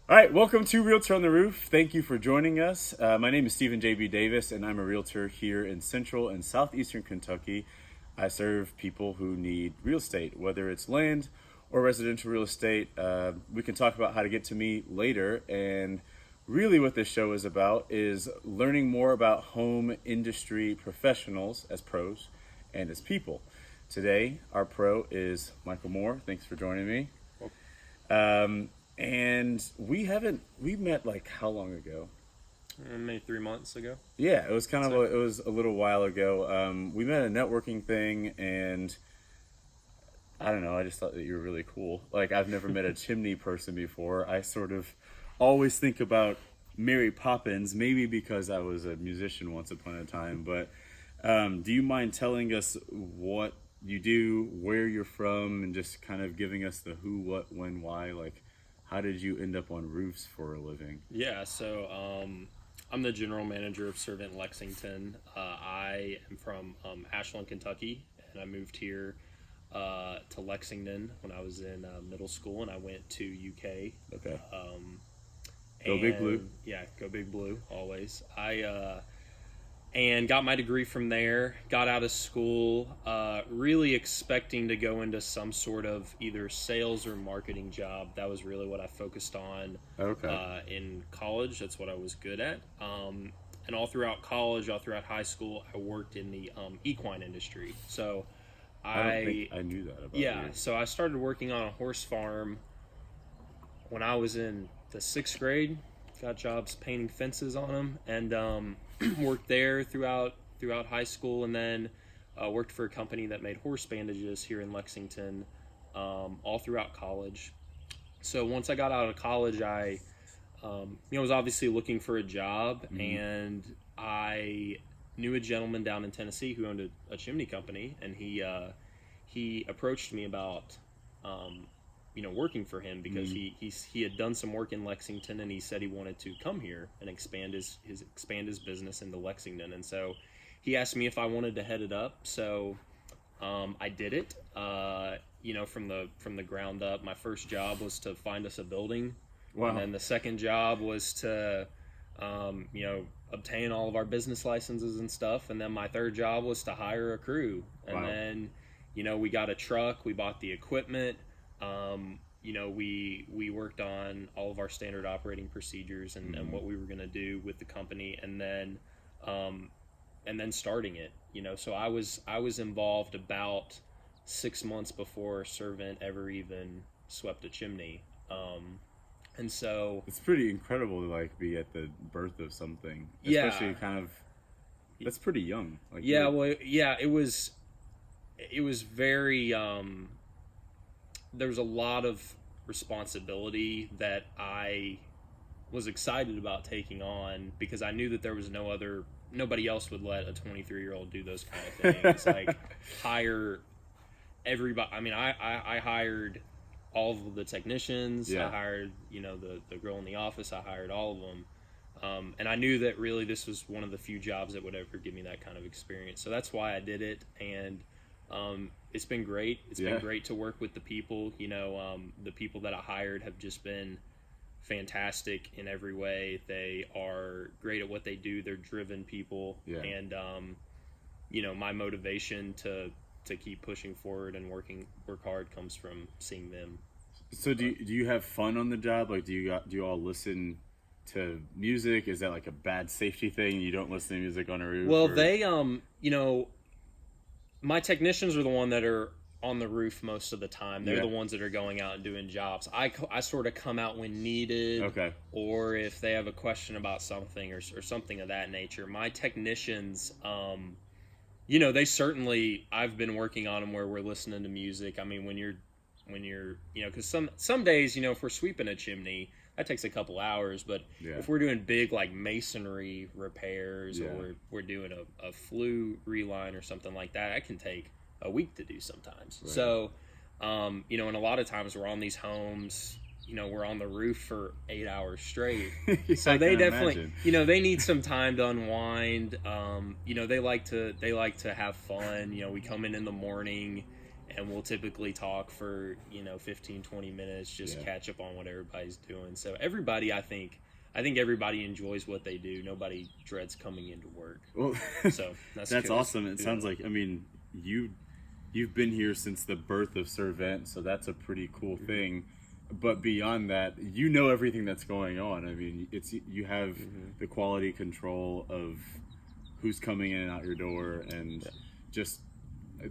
All right, welcome to Realtor on the Roof. Thank you for joining us. My name is Stephen J.B. Davis, and I'm a realtor here in Central and Southeastern Kentucky. I serve people who need real estate, whether it's land or residential real estate. We can talk about how to get to me later. And really, what this show is about is learning more about home industry professionals as pros and as people. Today, our pro is Michael Mohr. Thanks for joining me. And we met like how long ago? Maybe 3 months ago. Yeah, it was it was a little while ago. We met at a networking thing, and I don't know, I just thought that you were really cool. Like, I've never met a Chimney person before. I sort of always think about Mary Poppins, maybe because I was a musician once upon a time, but do you mind telling us what you do, where you're from, and just kind of giving us the who, what, when, why? Like, how did you end up on roofs for a living? Yeah, so I'm the general manager of SirVent Lexington. I am from Ashland, Kentucky, and I moved here to Lexington when I was in middle school, and I went to UK. Okay. Go Big Blue. Yeah, go Big Blue, always. And got my degree from there, got out of school, really expecting to go into some sort of either sales or marketing job. That was really what I focused on in college. That's what I was good at. And all throughout college, all throughout high school, I worked in the equine industry. So I don't think I knew that about you. so I started working on a horse farm when I was in the 6th grade. Got jobs painting fences on them, and worked there throughout high school, and then worked for a company that made horse bandages here in Lexington all throughout college. So once I got out of college, I was obviously looking for a job, and I knew a gentleman down in Tennessee who owned a chimney company, and he approached me about working for him because he had done some work in Lexington, and he said he wanted to come here and expand his business into Lexington. And so he asked me if I wanted to head it up. So I did it. From the ground up. My first job was to find us a building. Wow. And then the second job was to obtain all of our business licenses and stuff. And then my third job was to hire a crew. And then we got a truck, we bought the equipment. We worked on all of our standard operating procedures and what we were going to do with the company, and then starting it. So I was involved about 6 months before SirVent ever even swept a chimney. And so it's pretty incredible to be at the birth of something, especially that's pretty young. It was very. There was a lot of responsibility that I was excited about taking on because I knew that there was nobody else would let a 23-year-old do those kind of things. Like, hire everybody. I mean, I hired all of the technicians. Yeah. I hired, the girl in the office. I hired all of them. And I knew that really this was one of the few jobs that would ever give me that kind of experience. So that's why I did it. And it's been great. It's been great to work with the people. The people that I hired have just been fantastic in every way. They are great at what they do. They're driven people. Yeah. And, my motivation to keep pushing forward and work hard comes from seeing them. So do you have fun on the job? Like, do you all listen to music? Is that like a bad safety thing? You don't listen to music on a roof? Well, they, my technicians are the one that are on the roof most of the time. They're the ones that are going out and doing jobs. I sort of come out when needed, or if they have a question about something or something of that nature. My technicians, they certainly, I've been working on them where we're listening to music. I mean, when you're because some days, if we're sweeping a chimney, that takes a couple hours, but if we're doing big masonry repairs or we're doing a flue reline or something like that, it can take a week to do sometimes. Right. So, and a lot of times we're on these homes, we're on the roof for 8 hours straight. So they definitely, they need some time to unwind. They like to have fun. We come in the morning and we'll typically talk for 15, 20 minutes, just catch up on what everybody's doing. So everybody, I think everybody enjoys what they do. Nobody dreads coming into work. Well, so that's awesome. It sounds like, I mean, you've been here since the birth of SirVent, so that's a pretty cool thing. But beyond that, you know everything that's going on. I mean, you have the quality control of who's coming in and out your door, and just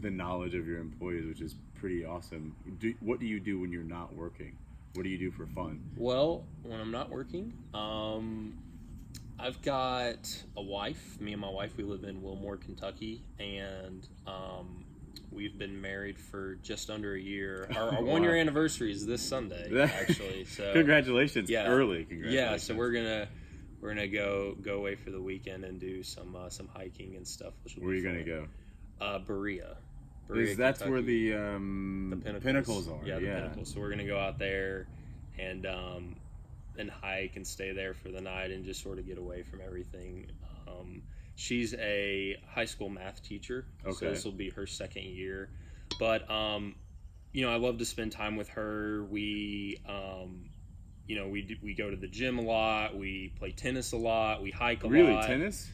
the knowledge of your employees, which is pretty awesome. What do you do when you're not working? What do you do for fun? Well, when I'm not working, I've got a wife. Me and my wife, we live in Mohr, Kentucky, and we've been married for just under a year. Our 1 year anniversary is this Sunday, actually. So congratulations! Early congratulations. Yeah, so we're gonna go away for the weekend and do some hiking and stuff. Where are you gonna go? Berea. That's where the pinnacles are. Yeah, the pinnacles. So we're gonna go out there and hike and stay there for the night and just sort of get away from everything. She's a high school math teacher, so this will be her second year. But I love to spend time with her. We we go to the gym a lot. We play tennis a lot. We hike a lot. Really, tennis?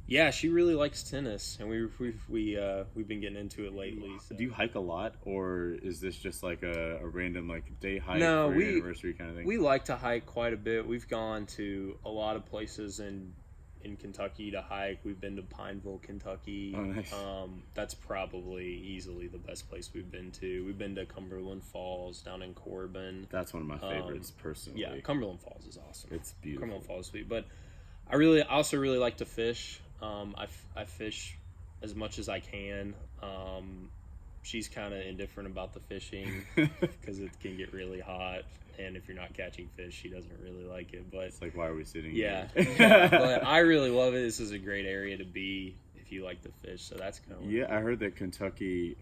Yeah, she really likes tennis, and we've been getting into it lately. So. Do you hike a lot, or is this just like a random day hike for your anniversary kind of thing? We like to hike quite a bit. We've gone to a lot of places in Kentucky to hike. We've been to Pineville, Kentucky. Oh, nice. That's probably easily the best place we've been to. We've been to Cumberland Falls down in Corbin. That's one of my favorites, personally. Yeah, Cumberland Falls is awesome. It's beautiful. Cumberland Falls is sweet, but I also really like to fish. I fish as much as I can. She's kind of indifferent about the fishing because it can get really hot, and if you're not catching fish, she doesn't really like it. But it's like, why are we sitting here? Yeah, but I really love it. This is a great area to be if you like to fish. So that's kind of I heard that Kentucky.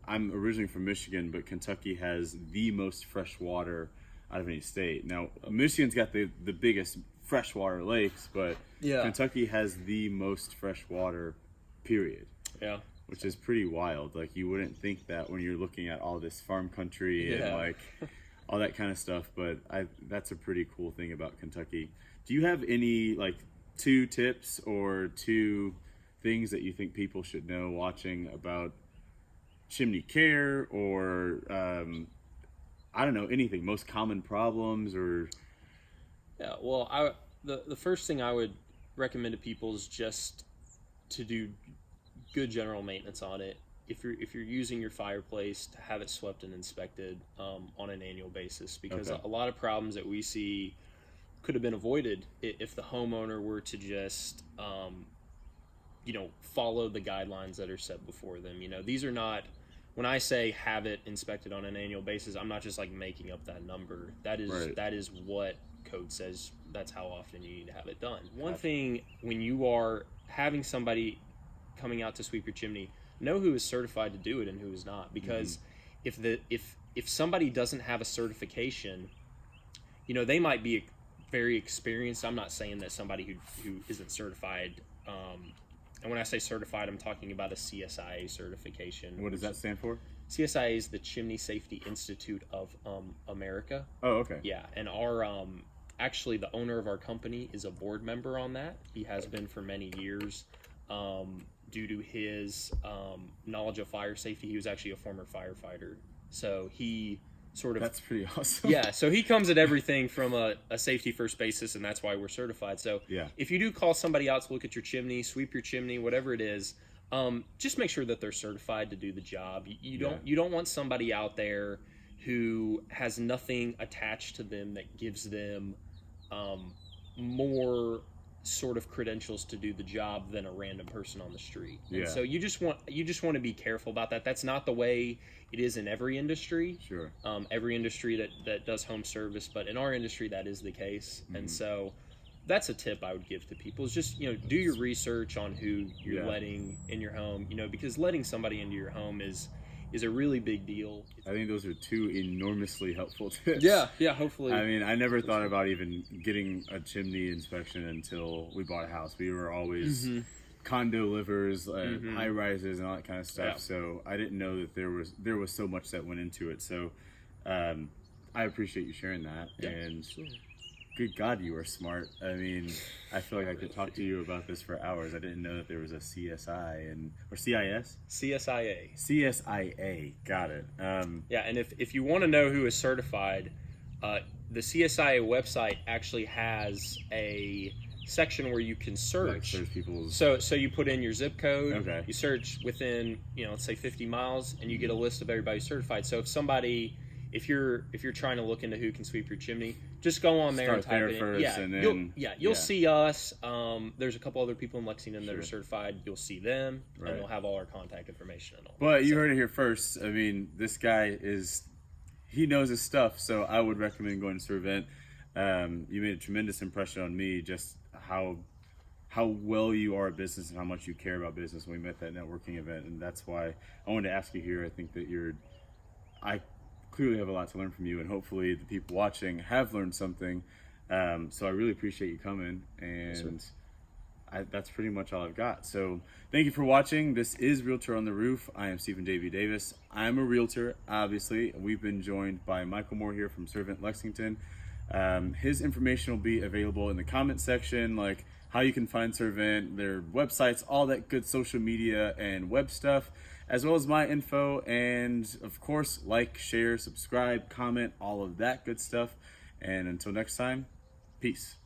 I'm originally from Michigan, but Kentucky has the most fresh water out of any state. Now, Michigan's got the biggest freshwater lakes, but Kentucky has the most fresh water, period. Yeah. Which is pretty wild. Like, you wouldn't think that when you're looking at all this farm country and like all that kind of stuff, but that's a pretty cool thing about Kentucky. Do you have any like 2 tips or 2 things that you think people should know watching about chimney care, or I don't know, anything, most common problems? Or well, the first thing I would recommend to people is just to do good general maintenance on it. If you're using your fireplace, to have it swept and inspected on an annual basis, because a lot of problems that we see could have been avoided if the homeowner were to just follow the guidelines that are set before them. These are not, when I say have it inspected on an annual basis, I'm not just like making up that number. That is what code says. That's how often you need to have it done. One thing, when you are having somebody coming out to sweep your chimney, know who is certified to do it and who is not, because if somebody doesn't have a certification, they might be very experienced. I'm not saying that somebody who isn't certified, and when I say certified, I'm talking about a CSIA certification. What does that stand for? CSIA is the Chimney Safety Institute of America. Oh, okay. Yeah, and our actually the owner of our company is a board member on that. He has been for many years. Due to his knowledge of fire safety, he was actually a former firefighter. So he sort of... That's pretty awesome. Yeah, so he comes at everything from a safety first basis, and that's why we're certified. So if you do call somebody out to look at your chimney, sweep your chimney, whatever it is, just make sure that they're certified to do the job. You don't want somebody out there who has nothing attached to them that gives them more sort of credentials to do the job than a random person on the street. And so you just want to be careful about that. That's not the way it is in every industry. Sure. Every industry that does home service, but in our industry that is the case. And so that's a tip I would give to people, is just do your research on who you're letting in your home, because letting somebody into your home is a really big deal. I think those are 2 enormously helpful tips. Yeah, hopefully. I mean, I never thought about even getting a chimney inspection until we bought a house. We were always condo livers, high rises, and all that kind of stuff. Yeah. So I didn't know that there was so much that went into it. So I appreciate you sharing that. Yeah, And sure. good God, you are smart. I mean, I feel like I could talk to you about this for hours. I didn't know that there was a CSI or CIS? CSIA. CSIA. Got it. Yeah, and if you want to know who is certified, the CSIA website actually has a section where you can Like search. search people's. So you put in your zip code. Okay. You search within, let's say 50 miles, and you get a list of everybody certified. So if you're trying to look into who can sweep your chimney, just go on there and Start type there it first, in. and then You'll see us. There's a couple other people in Lexington that Sure. are certified. You'll see them, Right. and we'll have all our contact information and all. But you heard it here first. I mean, this guy he knows his stuff, so I would recommend going to SirVent. You made a tremendous impression on me, just how well you are at business and how much you care about business when we met at that networking event, and that's why I wanted to ask you here. I think that I clearly have a lot to learn from you, and hopefully the people watching have learned something. So I really appreciate you coming, and that's pretty much all I've got. So thank you for watching. This is Realtor on the Roof. I am Stephen J.B. Davis. I'm a realtor, obviously. We've been joined by Michael Mohr here from SirVent Lexington. His information will be available in the comment section, like how you can find SirVent, their websites, all that good social media and web stuff, as well as my info. And of course, like, share, subscribe, comment, all of that good stuff. And until next time, peace.